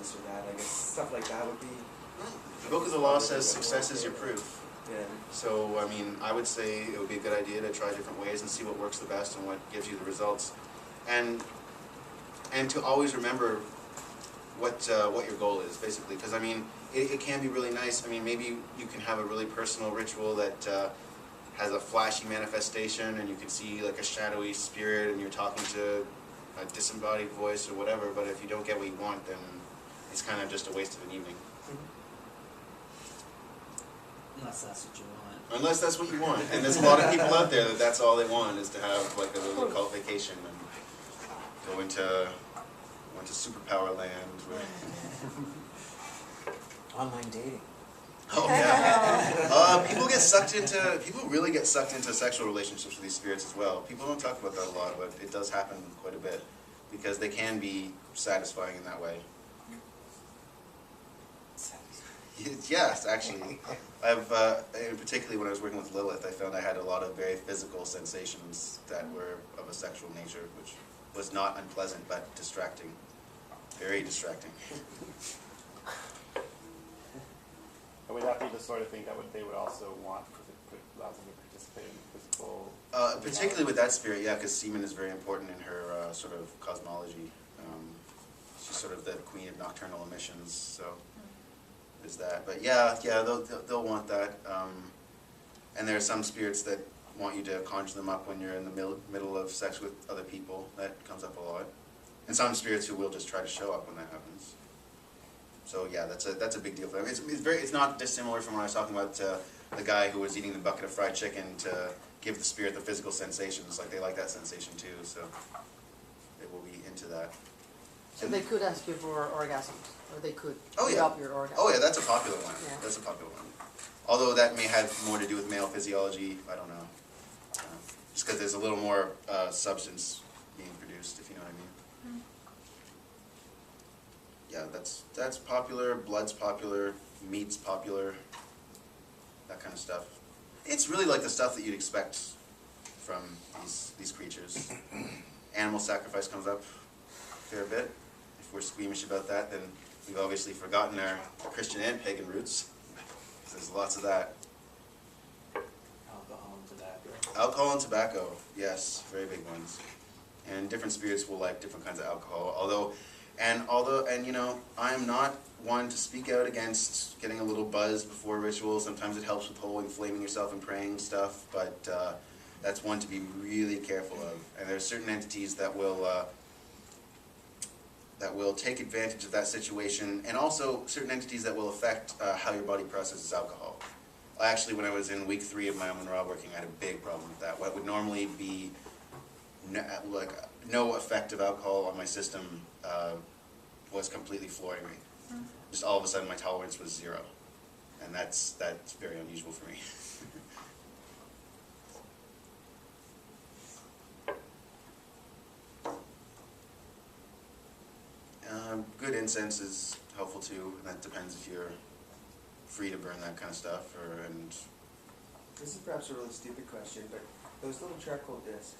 this or that. I guess stuff like that would be. The Book of the Law says success is your proof. Yeah. So, I mean, I would say it would be a good idea to try different ways and see what works the best and what gives you the results. And to always remember what your goal is, basically. Because, I mean, it can be really nice. I mean, maybe you can have a really personal ritual that has a flashy manifestation, and you can see like a shadowy spirit, and you're talking to a disembodied voice or whatever, but if you don't get what you want, then it's kind of just a waste of an evening. Unless that's what you want. Unless that's what you want. And there's a lot of people out there that's all they want is to have like a little occult vacation and go into superpower land. Online dating. Oh yeah. People really get sucked into sexual relationships with these spirits as well. People don't talk about that a lot, but it does happen quite a bit because they can be satisfying in that way. Yes, actually. Particularly when I was working with Lilith, I found I had a lot of very physical sensations that were of a sexual nature, which was not unpleasant, but distracting. Very distracting. And would that be the sort of thing that they would also want because it allows them to participate in physical... Particularly with that spirit, yeah, because semen is very important in her sort of cosmology. She's sort of the queen of nocturnal emissions, so there's that. But yeah, they'll want that. And there are some spirits that want you to conjure them up when you're in the middle of sex with other people. That comes up a lot. And some spirits who will just try to show up when that happens. So yeah, that's a big deal for them. It's not dissimilar from when I was talking about the guy who was eating the bucket of fried chicken to give the spirit the physical sensations. Like they like that sensation too, so they will be into that. So they could ask you for orgasms, or they could Oh, give yeah. up your orgasm. Oh yeah, that's a popular one. Yeah. That's a popular one. Although that may have more to do with male physiology. I don't know. Just because there's a little more substance being produced, if you know what I mean. Yeah, that's popular. Blood's popular. Meat's popular. That kind of stuff. It's really like the stuff that you'd expect from these creatures. Animal sacrifice comes up a fair bit. If we're squeamish about that, then we've obviously forgotten our Christian and pagan roots. There's lots of that. Alcohol and tobacco. Alcohol and tobacco, yes, very big ones. And different spirits will like different kinds of alcohol. Although, you know, I'm not one to speak out against getting a little buzzed before rituals. Sometimes it helps with the whole inflaming yourself and praying stuff, but that's one to be really careful of. And there are certain entities that will take advantage of that situation, and also certain entities that will affect how your body processes alcohol. Actually, when I was in week 3 of my Amun Ra working, I had a big problem with that. What would normally be no effect of alcohol on my system was completely flooring me. Just all of a sudden my tolerance was 0. And that's very unusual for me. Good incense is helpful too, and that depends if you're free to burn that kind of stuff. This is perhaps a really stupid question, but those little charcoal discs,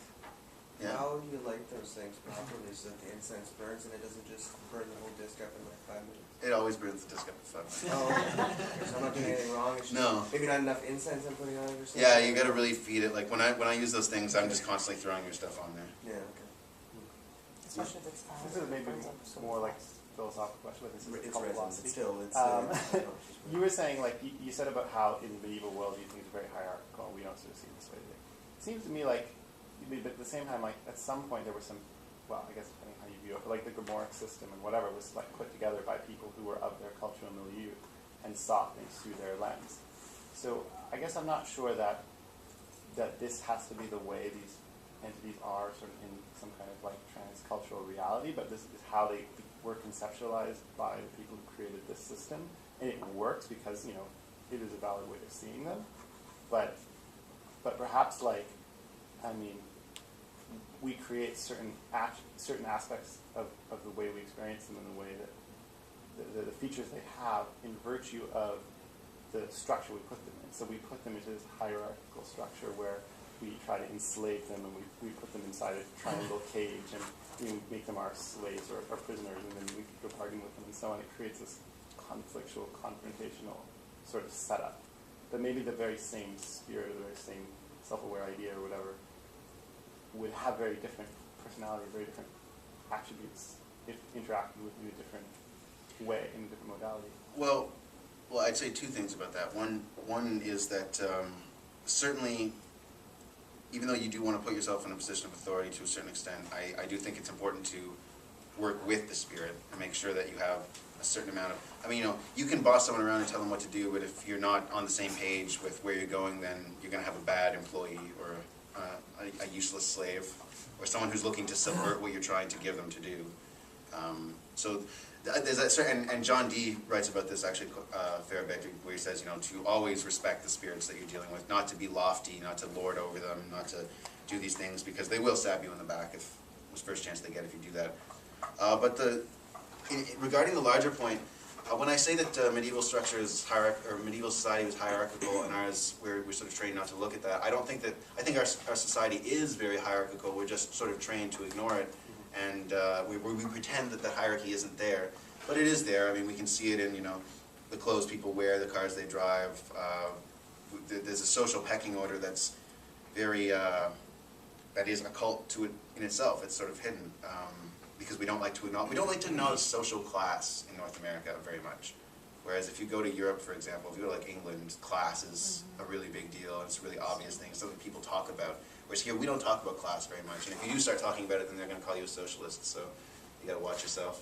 Yeah. how do you light those things properly so that the incense burns and it doesn't just burn the whole disc up in like 5 minutes? It always burns the disc up to 5 minutes. Oh, okay. So I'm not doing anything wrong. It's just No. maybe not enough incense I'm putting on it or something. Yeah, you gotta really feed it. Like when I use those things, I'm just constantly throwing your stuff on there. Yeah, okay. Especially if it's This is maybe more like philosophical question, but this is It's called resin, philosophy. but still, it's... You were saying, like, you said about how in the medieval world you think it's very hierarchical, and we don't sort of see it this way. It seems to me like, but at the same time, like, at some point there was some, well, I guess depending how you view it, but like the Gomorrhic system and whatever was like put together by people who were of their cultural milieu and saw things through their lens. So I guess I'm not sure that this has to be the way these entities are sort of in some kind of like trans-cultural reality, but this is how they were conceptualized by the people who created this system, and it works because, you know, it is a valid way of seeing them. But perhaps, like, I mean, we create certain aspects of the way we experience them and the way that the features they have in virtue of the structure we put them in. So we put them into this hierarchical structure where we try to enslave them and we put them inside a triangle cage and we make them our slaves or our prisoners, and then we go partying with them and so on. It creates this conflictual, confrontational sort of setup. But maybe the very same spirit or the very same self-aware idea or whatever would have very different personalities, very different attributes if interacted with in a different way, in a different modality. Well, I'd say two things about that. One is that certainly, even though you do want to put yourself in a position of authority to a certain extent, I do think it's important to work with the spirit and make sure that you have a certain amount of, I mean, you can boss someone around and tell them what to do, but if you're not on the same page with where you're going, then you're going to have a bad employee or a useless slave or someone who's looking to subvert what you're trying to give them to do. So there's that certain, and John Dee writes about this actually a fair bit, where he says, to always respect the spirits that you're dealing with, not to be lofty, not to lord over them, not to do these things, because they will stab you in the back if it was the first chance they get if you do that. But regarding the larger point, when I say that medieval structure is or medieval society was hierarchical, and ours we're sort of trained not to look at that, I think our society is very hierarchical. We're just sort of trained to ignore it, and we pretend that the hierarchy isn't there, but it is there. I mean, we can see it in the clothes people wear, the cars they drive. There's a social pecking order that's very that is a cult to it in itself. It's sort of hidden. Because we don't like to acknowledge social class in North America very much. Whereas if you go to Europe, for example, if you go to like England, class is a really big deal, and it's a really obvious thing. It's something people talk about. Whereas here, we don't talk about class very much. And if you do start talking about it, then they're going to call you a socialist. So you got to watch yourself.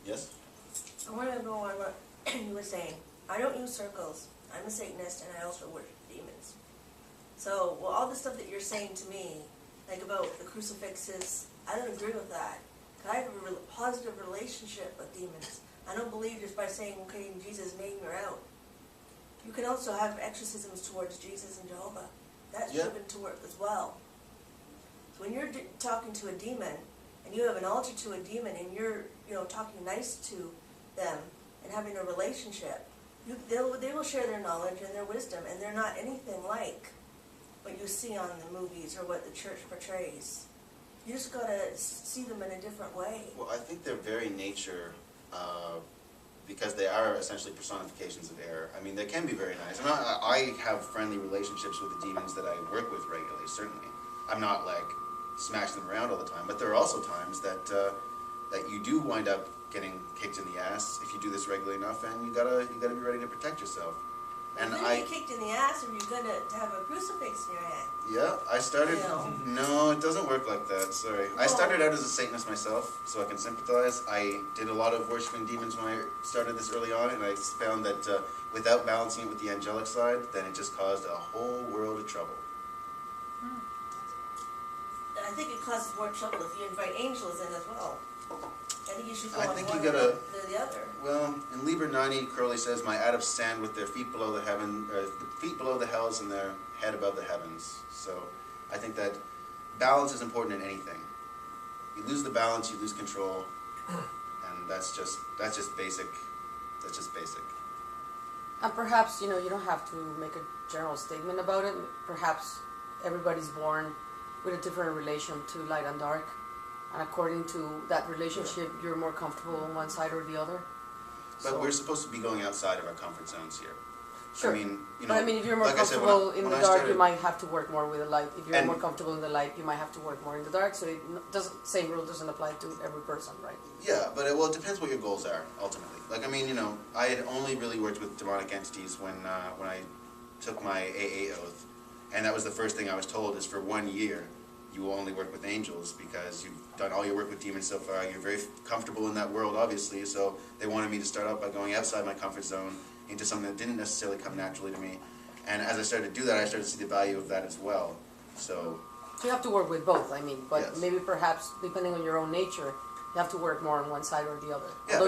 Yes? I want to go on what you were saying. I don't use circles. I'm a Satanist, and I also worship demons. So, all the stuff that you're saying to me, like about the crucifixes, I don't agree with that. Because I have a positive relationship with demons. I don't believe just by saying, okay, in Jesus' name, you're out. You can also have exorcisms towards Jesus and Jehovah. That's proven to work as well. So when you're talking to a demon, and you have an altar to a demon, and you're talking nice to them and having a relationship, they will share their knowledge and their wisdom, and they're not anything like what you see on the movies or what the church portrays. You just gotta see them in a different way. Well, I think their very nature, because they are essentially personifications of error, I mean, they can be very nice. And I have friendly relationships with the demons that I work with regularly, certainly. I'm not like smashing them around all the time, but there are also times that that you do wind up getting kicked in the ass if you do this regularly enough, and you gotta be ready to protect yourself. And you're gonna get kicked in the ass if you're gonna have a crucifix in your hand. Yeah, I started. No, it doesn't work like that. Sorry, I started out as a Satanist myself, so I can sympathize. I did a lot of worshiping demons when I started this early on, and I found that without balancing it with the angelic side, then it just caused a whole world of trouble. I think it causes more trouble if you invite angels in as well. I think you should go I on think one you gotta. or the other. Well, in Liber 90, Crowley says, "My adepts stand with their feet below the heaven, or the feet below the hells, and their head above the heavens." So, I think that balance is important in anything. You lose the balance, you lose control, and that's just basic. That's just basic. And perhaps, you don't have to make a general statement about it. Perhaps everybody's born with a different relation to light and dark. And according to that relationship, you're more comfortable on one side or the other. But we're supposed to be going outside of our comfort zones here. Sure. I mean, But if you're more like I said, comfortable in when the I dark, started- you might have to work more with the light. If you're And- more comfortable in the light, you might have to work more in the dark. So same rule doesn't apply to every person, right? Yeah, but it depends what your goals are, ultimately. Like, I mean, I had only really worked with demonic entities when I took my AA oath. And that was the first thing I was told, is for 1 year, you will only work with angels because you've done all your work with demons so far. You're very comfortable in that world, obviously, so they wanted me to start out by going outside my comfort zone into something that didn't necessarily come naturally to me. And as I started to do that, I started to see the value of that as well. So you have to work with both, but Yes. maybe perhaps, depending on your own nature, you have to work more on one side or the other. Yeah. Although